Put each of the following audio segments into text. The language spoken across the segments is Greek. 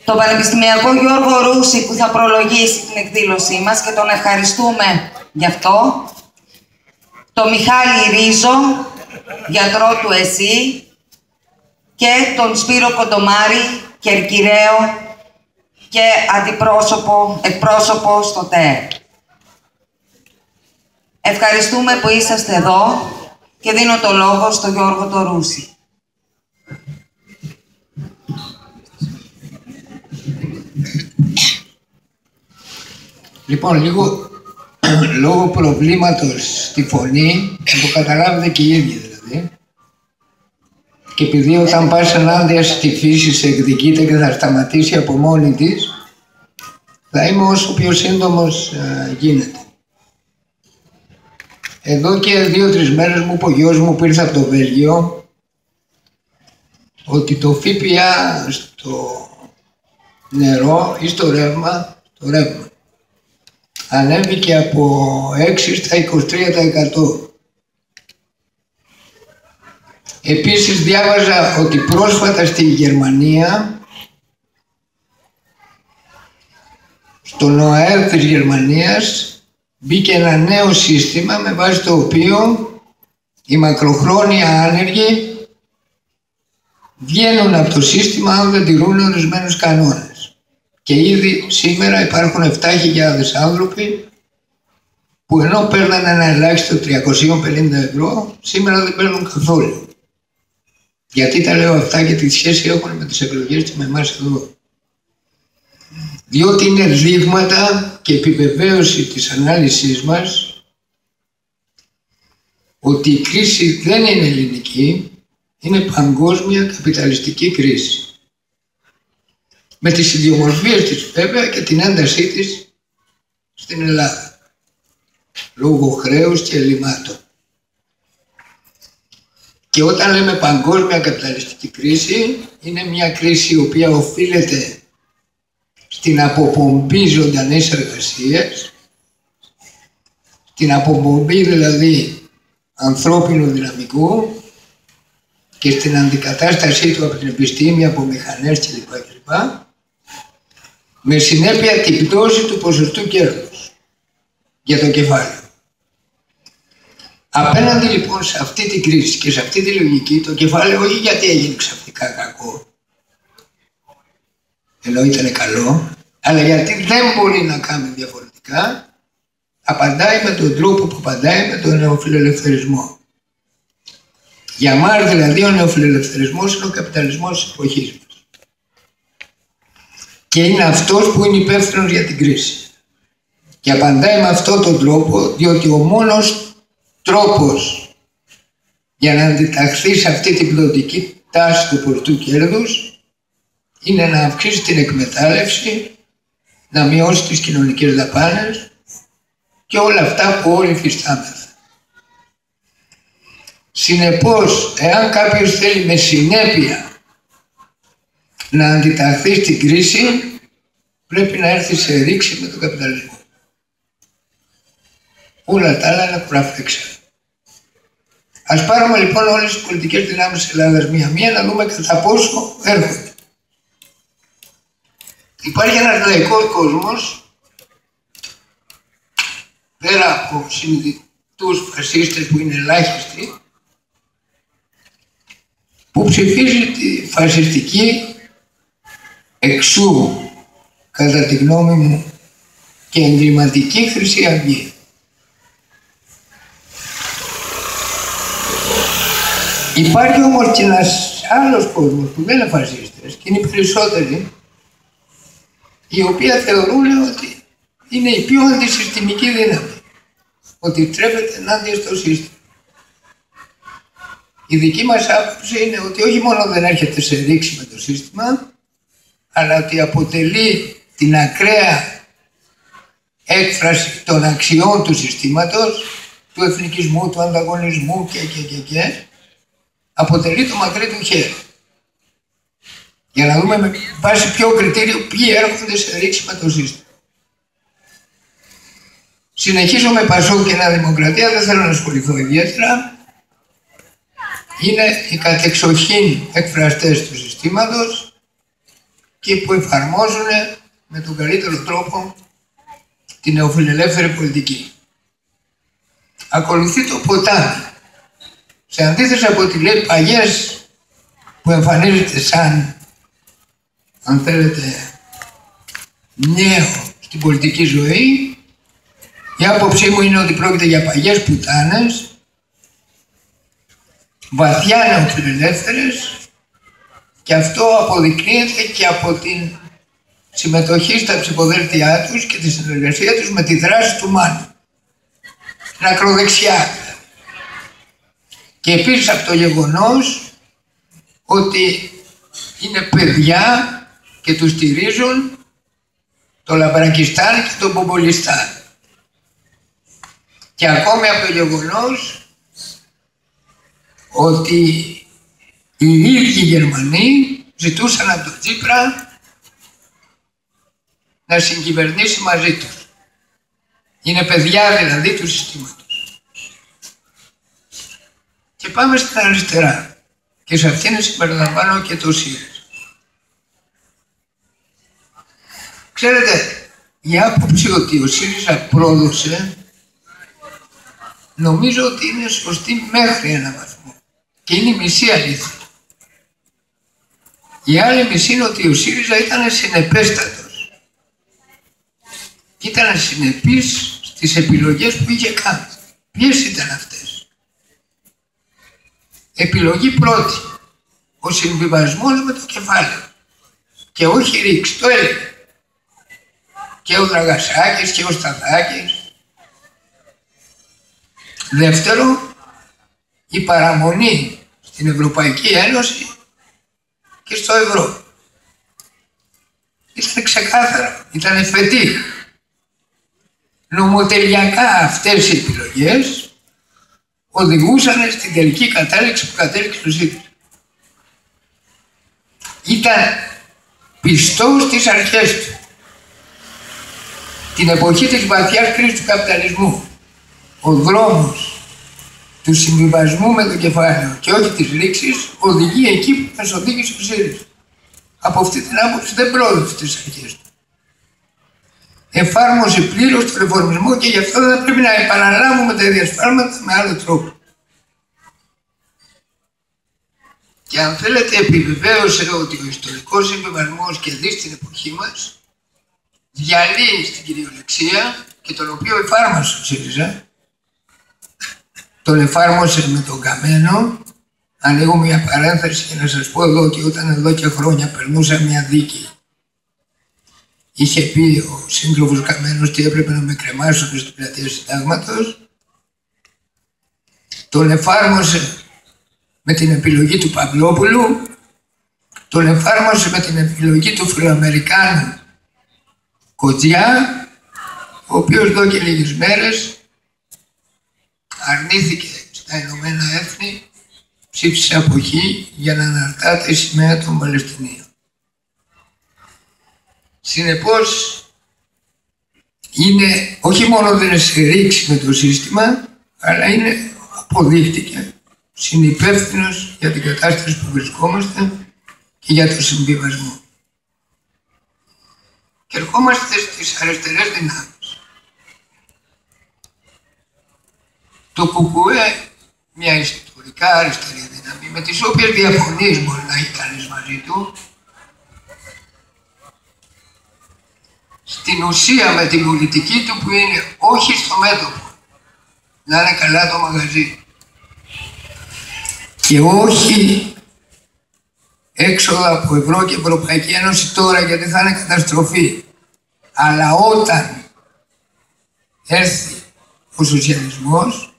τον Πανεπιστημιακό Γιώργο Ρούση που θα προλογίσει την εκδήλωσή μας και τον ευχαριστούμε γι' αυτό. Τον Μιχάλη Ρίζο, γιατρό του ΕΣΥ, και τον Σπύρο Κοντομάρη, κερκυραίο και εκπρόσωπο στο ΤΕΕ. Ευχαριστούμε που είσαστε εδώ και δίνω το λόγο στον Γιώργο το Ρούση. Λοιπόν, λίγο λόγω προβλήματος στη φωνή, θα το καταλάβετε και οι ίδιοι δηλαδή. Και επειδή όταν πας ενάντια στη φύση σε εκδικείται και θα σταματήσει από μόνη της, θα είμαι όσο πιο σύντομος γίνεται. Εδώ και 2-3 μέρες μου είπε ο γιος μου που ήρθε από το Βέλγιο ότι το ΦΠΑ στο νερό ή στο ρεύμα, ανέβηκε από 6% στα 23%. Επίσης διάβαζα ότι πρόσφατα στη Γερμανία, στον ΟΑΕΔ της Γερμανίας, μπήκε ένα νέο σύστημα με βάση το οποίο οι μακροχρόνια άνεργοι βγαίνουν από το σύστημα αν δεν τηρούν ορισμένους κανόνες. Και ήδη σήμερα υπάρχουν 7.000 άνθρωποι που ενώ παίρνουν ένα ελάχιστο 350 ευρώ, σήμερα δεν παίρνουν καθόλου. Γιατί τα λέω αυτά και τη σχέση έχουν με τις εκλογές και με εμάς εδώ. Διότι είναι δείγματα και επιβεβαίωση της ανάλυσης μας ότι η κρίση δεν είναι ελληνική, είναι παγκόσμια καπιταλιστική κρίση. Με τις ιδιομορφίες της βέβαια και την έντασή της στην Ελλάδα, λόγω χρέους και ελλημάτων. Και όταν λέμε παγκόσμια καπιταλιστική κρίση, είναι μια κρίση η οποία οφείλεται στην αποπομπή ζωντανής εργασίας, στην αποπομπή δηλαδή ανθρώπινου δυναμικού και στην αντικατάστασή του από την επιστήμη, από μηχανές κλπ. Με συνέπεια την πτώση του ποσοστού κέρδους για το κεφάλαιο. Απέναντι λοιπόν σε αυτή την κρίση και σε αυτή τη λογική, το κεφάλαιο όχι γιατί έγινε ξαφνικά κακό, ενώ ήταν καλό, αλλά γιατί δεν μπορεί να κάνει διαφορετικά, απαντάει με τον τρόπο που απαντάει, με τον νεοφιλελευθερισμό. Για μας δηλαδή ο νεοφιλελευθερισμός είναι ο καπιταλισμός της εποχής μας. Και είναι αυτός που είναι υπεύθυνος για την κρίση. Και απαντάει με αυτόν τον τρόπο, διότι ο μόνος τρόπος για να αντιταχθεί σε αυτή την πτωτική τάση του ποσοστού κέρδους είναι να αυξήσει την εκμετάλλευση, να μειώσει τις κοινωνικές δαπάνες και όλα αυτά που όλοι υφιστάμεθα. Συνεπώς, εάν κάποιος θέλει με συνέπεια να αντιταχθεί στην κρίση, πρέπει να έρθει σε ρήξη με τον καπιταλισμό. Όλα τα άλλα είναι κουραφέξα. Ας πάρουμε λοιπόν όλες τις πολιτικές δυνάμεις της Ελλάδας μία-μία να δούμε κατά πόσο έρχονται. Υπάρχει ένας λαϊκός κόσμος, πέρα από συνειδητούς φασίστες που είναι ελάχιστοι, που ψηφίζει τη φασιστική εξού, κατά τη γνώμη μου, και εγκληματική Χρυσή Αυγή. Υπάρχει όμως και ένας άλλος κόσμος που δεν είναι φασίστες και είναι οι περισσότεροι, οι οποίοι θεωρούν ότι είναι η πιο αντισυστημική δύναμη, ότι τρέφεται ενάντια στο σύστημα. Η δική μας άποψη είναι ότι όχι μόνο δεν έρχεται σε ρήξη με το σύστημα, αλλά ότι αποτελεί την ακραία έκφραση των αξιών του συστήματος, του εθνικισμού, του ανταγωνισμού και αποτελεί το μακρύ του χέρι. Για να δούμε με βάση ποιο κριτήριο ποιοι έρχονται σε ρήξη με το σύστημα. Συνεχίζω με Πασόκ και Νέα Δημοκρατία, δεν θέλω να ασχοληθώ ιδιαίτερα. Είναι οι κατεξοχήν εκφραστές του συστήματος και που εφαρμόζουν με τον καλύτερο τρόπο την νεοφιλελεύθερη πολιτική. Ακολουθεί το ποτάμι. Σε αντίθεση από ό,τι λέει Παγιές, που εμφανίζεται σαν, αν θέλετε, νέο στην πολιτική ζωή, η άποψή μου είναι ότι πρόκειται για παγιές πουτάνες, βαθιά νεοφιλελεύθερες, και αυτό αποδεικνύεται και από την συμμετοχή στα ψηφοδέλτια τους και τη συνεργασία τους με τη δράση του Μάνου. Την ακροδεξιά. Και επίσης από το γεγονός ότι είναι παιδιά και τους στηρίζουν το Λαμπρακιστάν και το Μπομπολιστάν. Και ακόμη από το γεγονός ότι οι ίδιοι Γερμανοί ζητούσαν από τον Τσίπρα να συγκυβερνήσει μαζί τους. Είναι παιδιά δηλαδή του συστήματος. Και πάμε στην αριστερά. Και σε αυτήν συμπεριλαμβάνω και το ΣΥΡΙΖΑ. Ξέρετε, η άποψη ότι ο ΣΥΡΙΖΑ πρόδωσε, νομίζω ότι είναι σωστή μέχρι ένα βαθμό. Και είναι η μισή αλήθεια. Η άλλη μισή είναι ότι ο ΣΥΡΙΖΑ ήταν συνεπέστατος. Ήταν συνεπής στις επιλογές που είχε κάνει. Ποιες ήταν αυτές? Επιλογή πρώτη. Ο συμβιβασμός με το κεφάλαιο. Και όχι ρίξη, το έλεγε. Και ο Δραγασάκης και ο Σταθάκης. Δεύτερο, η παραμονή στην Ευρωπαϊκή Ένωση και στο ευρώ. Ήταν ξεκάθαρο, ήταν φετίχ. Νομοτελειακά αυτές οι επιλογές οδηγούσαν στην τελική κατάληξη που κατέληξε το ΣΥΡΙΖΑ. Ήταν πιστός στις αρχές του. Την εποχή της βαθιάς κρίσης του καπιταλισμού, ο δρόμος του συμβιβασμού με το κεφάλαιο και όχι της ρήξης οδηγεί εκεί που μας οδήγησε ο ΣΥΡΙΖΑ. Από αυτή την άποψη δεν πρόδωσε τις αρχές του. Εφάρμοσε πλήρως τον ρεφορμισμό και γι' αυτό δεν πρέπει να επαναλάβουμε τα ίδια σφάλματα με άλλο τρόπο. Και αν θέλετε, επιβεβαίωσε ότι ο ιστορικός συμβιβασμός και δει στην εποχή μας διαλύει στην κυριολεξία και τον οποίο εφάρμοσε ο ΣΥΡΙΖΑ. Τον εφάρμοσε με τον Καμένο. Ανοίγω μια παρένθεση και να σας πω εδώ ότι όταν εδώ και χρόνια περνούσα μια δίκη, είχε πει ο σύντροφος Καμένος ότι έπρεπε να με κρεμάσουν στην πλατεία Συντάγματος. Τον εφάρμοσε με την επιλογή του Παυλόπουλου, τον εφάρμοσε με την επιλογή του Φιλοαμερικάνου Κοτζιά, ο οποίος εδώ και λίγες μέρες αρνήθηκε στα Ηνωμένα Έθνη, ψήφισε αποχή για να αναρτάται η σημαία των Παλαιστινίων. Συνεπώς, είναι, όχι μόνο δεν είναι σε ρήξη με το σύστημα, αλλά είναι, αποδείχτηκε, συνυπεύθυνος για την κατάσταση που βρισκόμαστε και για το συμβιβασμό. Και ερχόμαστε στις αριστερές δυνάμεις. Το ΚΚΕ, μια ιστορικά αριστερή δύναμη, με τις όποιες διαφωνίες μπορεί να έχει κανείς μαζί του, στην ουσία με την πολιτική του που είναι όχι στο μέτωπο, να είναι καλά το μαγαζί και όχι έξοδα από Ευρώ και Ευρωπαϊκή Ένωση τώρα, γιατί θα είναι καταστροφή, αλλά όταν έρθει ο σοσιαλισμός,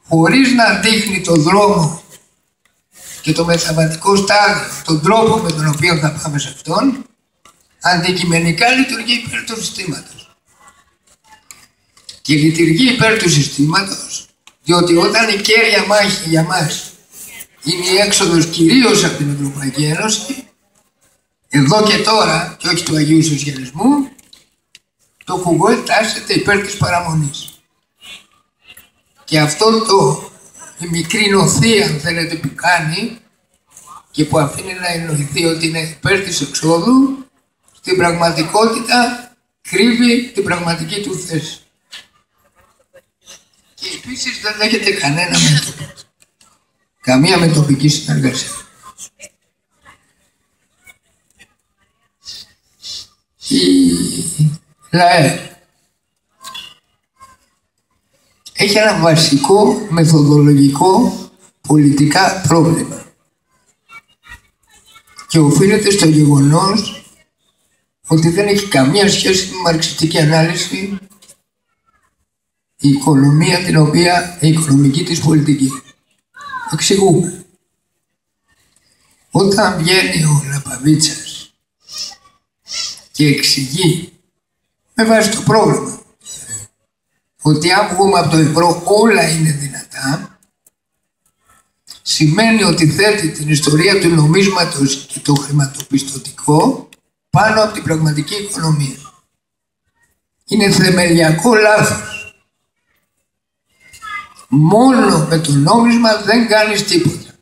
χωρίς να δείχνει το δρόμο και το μεταβατικό στάδιο, τον τρόπο με τον οποίο θα πάμε σε αυτόν, αντικειμενικά λειτουργεί υπέρ του συστήματος. Και λειτουργεί υπέρ του συστήματος, διότι όταν η κέρια μάχη για μας είναι η έξοδος κυρίως από την Ευρωπαϊκή Ένωση, εδώ και τώρα, και όχι του Αγίου Σοσιαλισμού, το ΚΚΕ τάσσεται υπέρ της παραμονής. Και αυτό η μικρή νοθεία, αν θέλετε, που κάνει και που αφήνει να εννοηθεί ότι είναι υπέρ της εξόδου, στην πραγματικότητα κρύβει την πραγματική του θέση. Και επίσης δεν δέχεται κανένα μέτωπο. Καμία μετοπική συνεργασία. Η ΛΑΕ έχει ένα βασικό μεθοδολογικό πολιτικά πρόβλημα και οφείλεται στο γεγονός ότι δεν έχει καμία σχέση με μαρξιστική ανάλυση η οικονομία η οικονομική της πολιτική. Εξηγούμε. Όταν βγαίνει ο Λαπαβίτσας και εξηγεί με βάση το πρόγραμμα ότι αν βγούμε από το ευρώ όλα είναι δυνατά, σημαίνει ότι θέτει την ιστορία του νομίσματος και το χρηματοπιστωτικό πάνω από την πραγματική οικονομία. Είναι θεμελιακό λάθος. Μόνο με το νόμισμα δεν κάνεις τίποτα.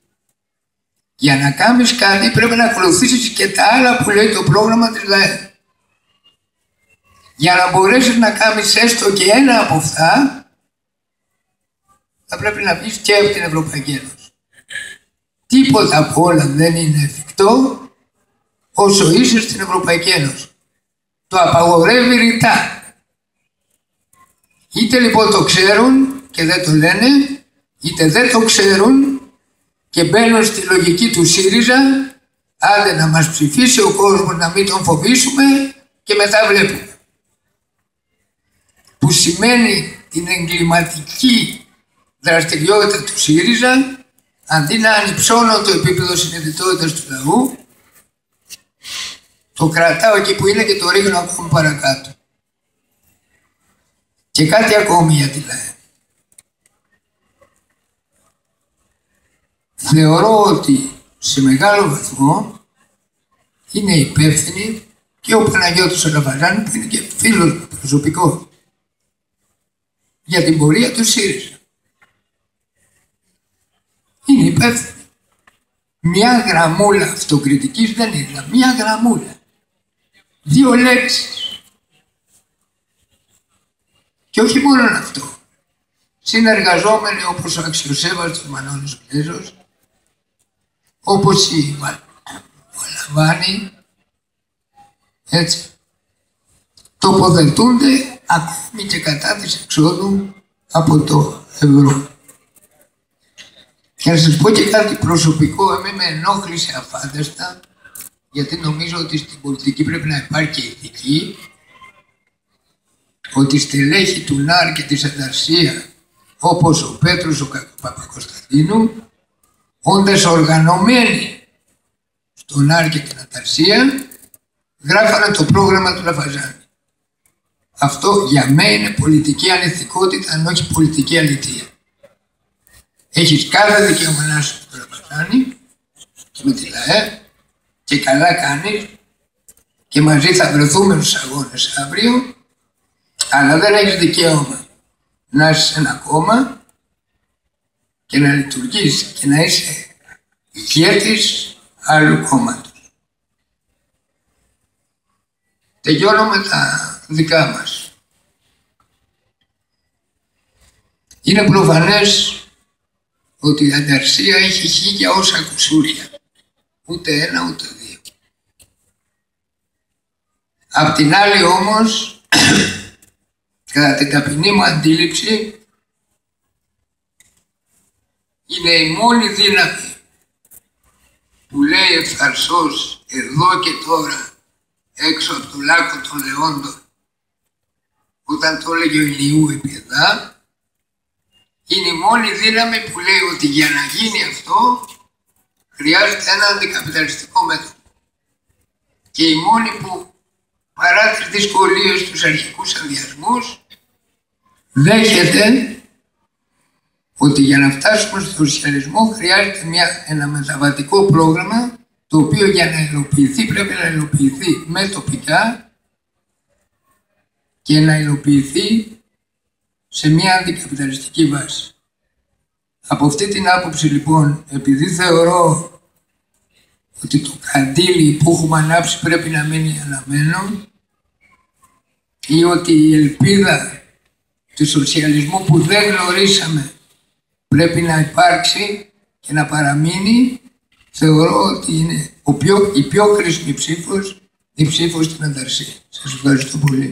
Για να κάνεις κάτι πρέπει να ακολουθήσεις και τα άλλα που λέει το πρόγραμμα της ΛΑΕ. Για να μπορέσεις να κάνεις έστω και ένα από αυτά, θα πρέπει να βγεις και από την Ευρωπαϊκή Ένωση. Τίποτα από όλα δεν είναι εφικτό όσο είσαι στην Ευρωπαϊκή Ένωση. Το απαγορεύει ρητά. Είτε λοιπόν το ξέρουν και δεν το λένε, είτε δεν το ξέρουν και μπαίνουν στη λογική του ΣΥΡΙΖΑ, άντε να μας ψηφίσει ο κόσμος, να μην τον φοβήσουμε και μετά βλέπουμε. Που σημαίνει την εγκληματική δραστηριότητα του ΣΥΡΙΖΑ, αντί να ανυψώνω το επίπεδο συνειδητότητας του λαού, το κρατάω εκεί που είναι και το ρίχνω ακόμη παρακάτω. Και κάτι ακόμη για τη ΛΑΕ. Θεωρώ ότι σε μεγάλο βαθμό είναι υπεύθυνοι και ο Παναγιώτης Αλαβαζάνη, που είναι και φίλος μου προσωπικό, για την πορεία του ΣΥΡΙΖΑ. Είναι υπεύθυνοι. Μια γραμμούλα αυτοκριτικής δεν είναι. Μια γραμμούλα. 2 λέξεις. Και όχι μόνο αυτό. Συνεργαζόμενοι όπως ο αξιοσέβαστος Μανώλης Γλέζος, όπως ο Λαβάνη, έτσι, τοποθετούνται ακόμη και κατά της εξόδου από το ευρώ. Και να σας πω και κάτι προσωπικό, εμένα με ενόχλησε αφάνταστα, γιατί νομίζω ότι στην πολιτική πρέπει να υπάρχει και ηθική, ότι στελέχη του ΝΑΡ και της Ανταρσία, όπως ο Πέτρος ο Παπακοσταντίνου, όντας οργανωμένοι στον ΝΑΡ και την Ανταρσία, γράφανε το πρόγραμμα του Λαφαζάνη. Αυτό για μένα είναι πολιτική ανηθικότητα, αν όχι πολιτική αλήθεια. Έχεις κάθε δικαίωμα να είσαι στο Λαφαζάνη και με τη ΛΑΕ και καλά κάνεις και μαζί θα βρεθούμε στους αγώνες αύριο, αλλά δεν έχεις δικαίωμα να είσαι σε ένα κόμμα και να λειτουργείς και να είσαι ηγέτης άλλου κόμματος. Τελειώνω με τα δικά μας. Είναι προφανές ότι η Ανταρσία έχει 1000 όσα κουσούρια. Ούτε ένα ούτε 2. Απ' την άλλη όμως, κατά την ταπεινή μου αντίληψη, είναι η μόνη δύναμη που λέει ευθαρσώς εδώ και τώρα έξω από το λάκκο των Λεόντων, όταν το έλεγε ο Ηλιού Επιεδά, είναι η μόνη δύναμη που λέει ότι για να γίνει αυτό χρειάζεται ένα αντικαπιταλιστικό μέτωπο. Και η μόνη που παρά τις δυσκολίες τους αρχικούς ενδιασμούς δέχεται ότι για να φτάσουμε στο σοσιαλισμό χρειάζεται ένα μεταβατικό πρόγραμμα, το οποίο για να υλοποιηθεί πρέπει να υλοποιηθεί με τοπικά και να υλοποιηθεί σε μια αντικαπιταλιστική βάση. Από αυτή την άποψη λοιπόν, επειδή θεωρώ ότι το καντήλι που έχουμε ανάψει πρέπει να μείνει αναμένο ή ότι η ελπίδα του σοσιαλισμού που δεν γνωρίσαμε πρέπει να υπάρξει και να παραμείνει, θεωρώ ότι είναι η πιο χρήσιμη ψήφος, η ψήφος στην Ανταρσία. Σας ευχαριστώ πολύ.